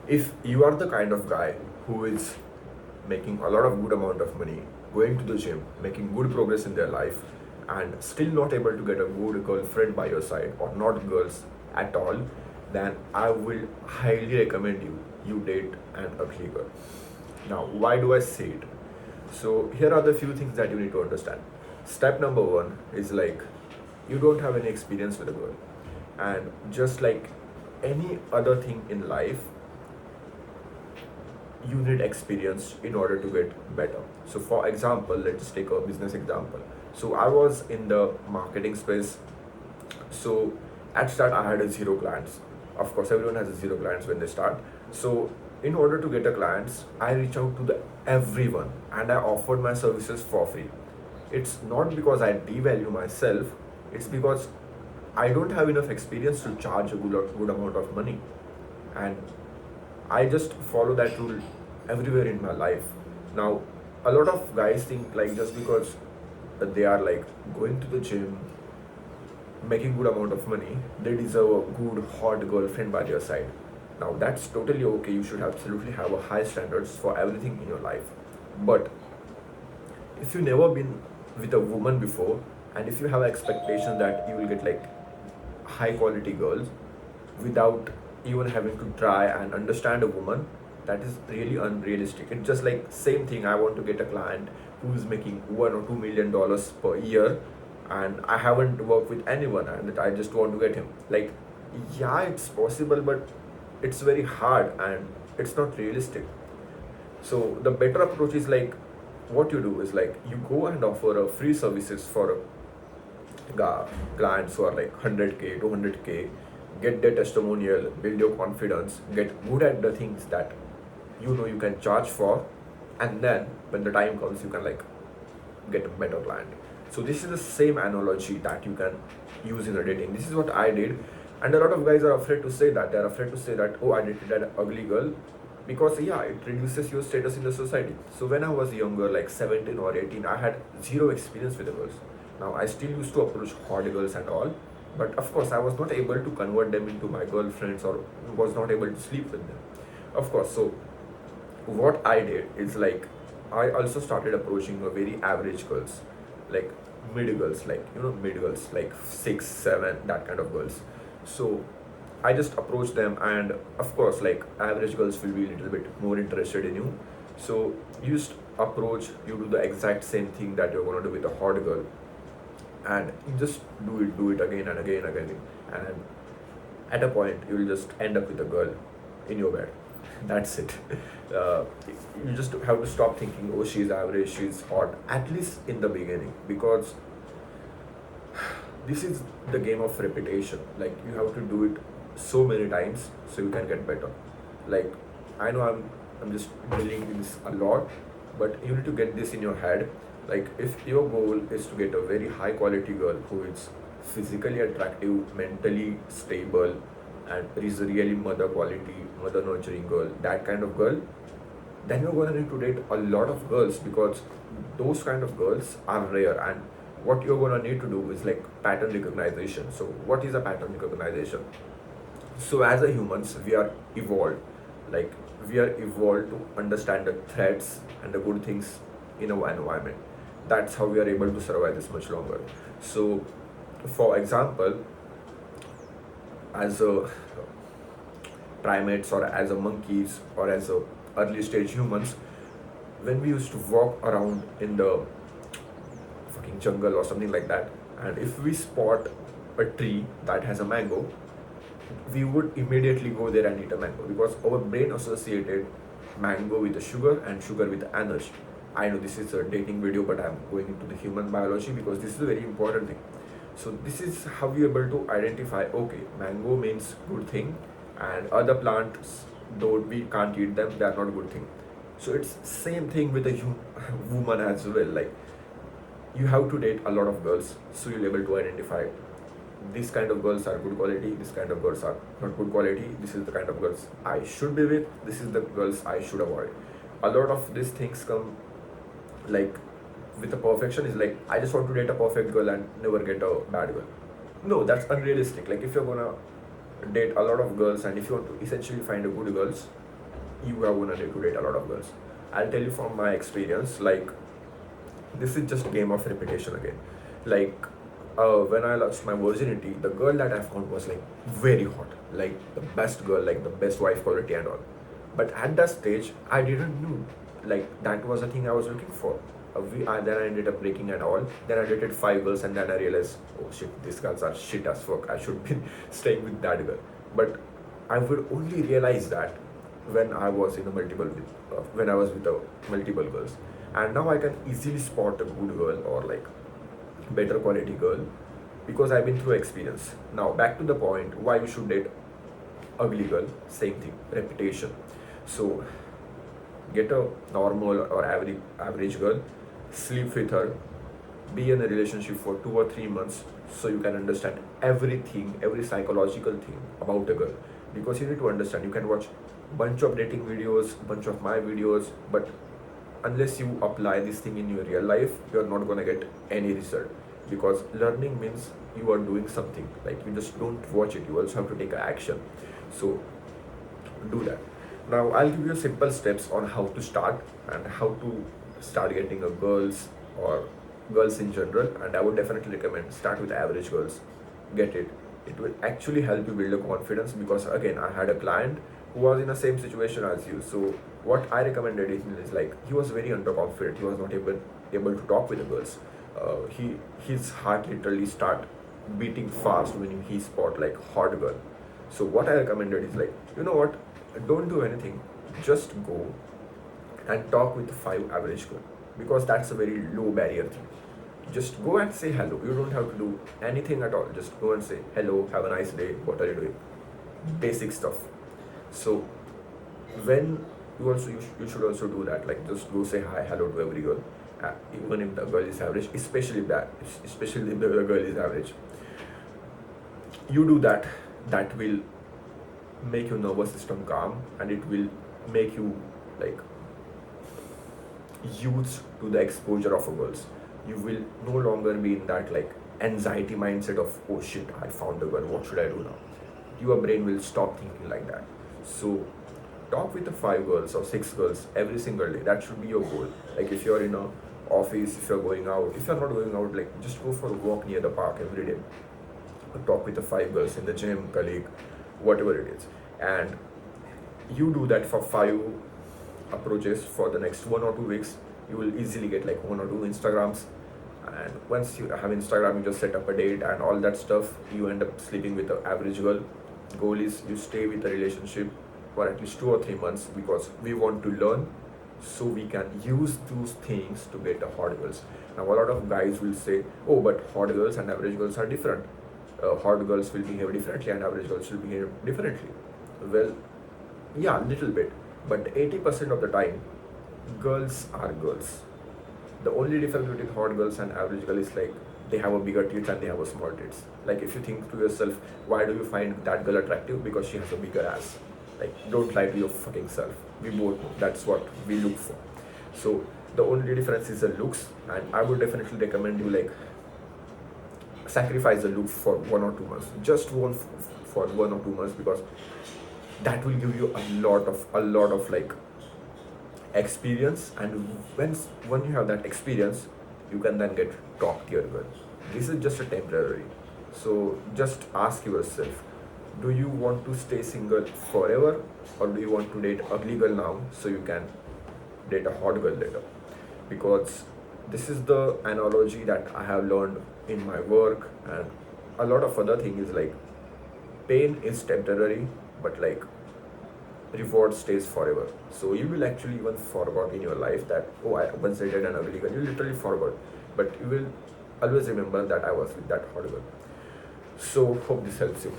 If you are the kind of guy who is making a lot of good amount of money, going to the gym, making good progress in their life, and still not able to get a good girlfriend by your side, or not girls at all, then I will highly recommend you date an ugly girl. Now, why do I say it? So here are the few things that you need to understand. Step number one is like, you don't have any experience with a girl, and just like any other thing in life, you need experience in order to get better. So for example, let's take a business example. So I was in the marketing space. So at start I had a zero clients. Of course, everyone has a zero clients when they start. So in order to get a clients, I reach out to the everyone and I offered my services for free. It's not because I devalue myself, it's because I don't have enough experience to charge a good amount of money. And I just follow that rule everywhere in my life. Now, a lot of guys think like just because they are like going to the gym, making good amount of money, they deserve a good hot girlfriend by their side. Now that's totally okay. You should absolutely have a high standards for everything in your life. But if you never been with a woman before, and if you have expectation that you will get like high quality girls without even having to try and understand a woman, that is really unrealistic. It's just like same thing. I want to get a client who is making $1 or $2 million per year, and I haven't worked with anyone, and I just want to get him. Like, yeah, it's possible, but it's very hard and it's not realistic. So the better approach is like, what you do is like you go and offer a free services for clients who are like 100K, 200K, get their testimonial, build your confidence, get good at the things that you know you can charge for, and then when the time comes, you can like get a better client. So this is the same analogy that you can use in a dating. This is what I did, and a lot of guys are afraid to say that. They're afraid to say that, oh, I dated an ugly girl, because yeah, it reduces your status in the society. So when I was younger, like 17 or 18, I had zero experience with the girls. Now I still used to approach hot girls and all, but of course I was not able to convert them into my girlfriends or was not able to sleep with them. Of course, so what I did is like I also started approaching a very average girls, like mid girls, like mid girls, like 6, 7, that kind of girls. So I just approach them, and of course, like average girls will be a little bit more interested in you. So you just approach, you do the exact same thing that you're gonna do with a hot girl, and you just do it again and again and again, and at a point you will just end up with a girl in your bed. That's it. uh, you just have to stop thinking, oh, she's average, she's hot, at least in the beginning, because this is the game of repetition. Like you have to do it so many times so you can get better. Like, I know I'm just drilling this a lot, but you need to get this in your head. Like, if your goal is to get a very high quality girl who is physically attractive, mentally stable, and is a really mother quality, mother nurturing girl, that kind of girl, then you're gonna need to date a lot of girls, because those kind of girls are rare. And what you're gonna need to do is like pattern recognition. So what is a pattern recognition? So as a humans, we are evolved. Like, we are evolved to understand the threats and the good things in our environment. That's how we are able to survive this much longer. So for example, as a primates, or as a monkeys, or as a early stage humans, when we used to walk around in the fucking jungle or something like that, and if we spot a tree that has a mango, we would immediately go there and eat a mango, because our brain associated mango with the sugar and sugar with the energy. I know this is a dating video, but I'm going into the human biology because this is a very important thing. So this is how you're able to identify, okay, mango means good thing, and other plants, though we can't eat them, they are not good thing. So it's same thing with a woman as well. Like, you have to date a lot of girls so you'll able to identify, these kind of girls are good quality, this kind of girls are not good quality, this is the kind of girls I should be with, this is the girls I should avoid. A lot of these things come like with the perfection is like, I just want to date a perfect girl and never get a bad girl. No, that's unrealistic. Like, if you're gonna date a lot of girls and if you want to essentially find a good girls, you are gonna need to date a lot of girls. I'll tell you from my experience, like this is just a game of repetition again. Like when I lost my virginity, the girl that I found was like very hot, like the best girl, like the best wife quality and all. But at that stage, I didn't know like that was the thing I was looking for. Then I ended up breaking and all. Then I dated 5 girls and then I realized, oh shit, these girls are shit as fuck. I should be staying with that girl. But I would only realize that when I was in a when I was with multiple girls, and now I can easily spot a good girl or like better quality girl because I've been through experience. Now back to the point, why you should date ugly girl? Same thing, reputation. So get a normal or average girl, sleep with her, be in a relationship for 2 or 3 months so you can understand everything, every psychological thing about a girl. Because you need to understand, you can watch bunch of dating videos, bunch of my videos, but unless you apply this thing in your real life, you're not gonna get any result. Because learning means you are doing something. Like you just don't watch it, you also have to take action. So do that. Now I'll give you simple steps on how to start and how to start getting a girls or girls in general. And I would definitely recommend start with average girls. Get it. It will actually help you build a confidence because again I had a client who was in the same situation as you. So what I recommended is like he was very underconfident. He was not able to talk with the girls. His heart literally start beating fast when he spot like hot girl. So what I recommended is like, you know what, don't do anything, just go and talk with 5 average girl because that's a very low barrier thing. Just go and say hello. You don't have to do anything at all. Just go and say hello, have a nice day, what are you doing? Basic stuff. So when you should also do that, like just go say hi, hello to every girl, even if the girl is average, especially if the girl is average. You do that, that will make your nervous system calm and it will make you like used to the exposure of a girls. You will no longer be in that like anxiety mindset of oh shit, I found a girl, what should I do now? Your brain will stop thinking like that. So talk with the 5 girls or 6 girls every single day. That should be your goal. Like if you're in a office, if you're going out, if you're not going out, like just go for a walk near the park every day. Talk with the 5 girls in the gym, colleague, whatever it is. And you do that for 5 approaches for the next 1 or 2 weeks. You will easily get like 1 or 2 Instagrams. And once you have Instagram, you just set up a date and all that stuff. You end up sleeping with the average girl. Goal is you stay with the relationship for at least 2 or 3 months because we want to learn so we can use those things to get the hot girls. Now a lot of guys will say, oh, but hot girls and average girls are different. Hot girls will behave differently and average girls will behave differently. Well, yeah, little bit, but 80% of the time, girls are girls. The only difference between hot girls and average girl is like they have a bigger tits and they have a small tits. Like if you think to yourself, why do you find that girl attractive? Because she has a bigger ass. Like don't lie to your fucking self. We both know that's what we look for. So the only difference is the looks, and I would definitely recommend you like sacrifice the look for 1 or 2 months. Just one for 1 or 2 months because that will give you a lot of like experience, and when you have that experience you can then get talk to your girl. This is just a temporary. So just ask yourself, do you want to stay single forever or do you want to date ugly girl now so you can date a hot girl later? Because this is the analogy that I have learned in my work, and a lot of other things is like pain is temporary but like reward stays forever. So you will actually even forget in your life that oh, I once dated an ugly girl. You literally forgot, but you will always remember that I was with that hot girl. So hope this helps you.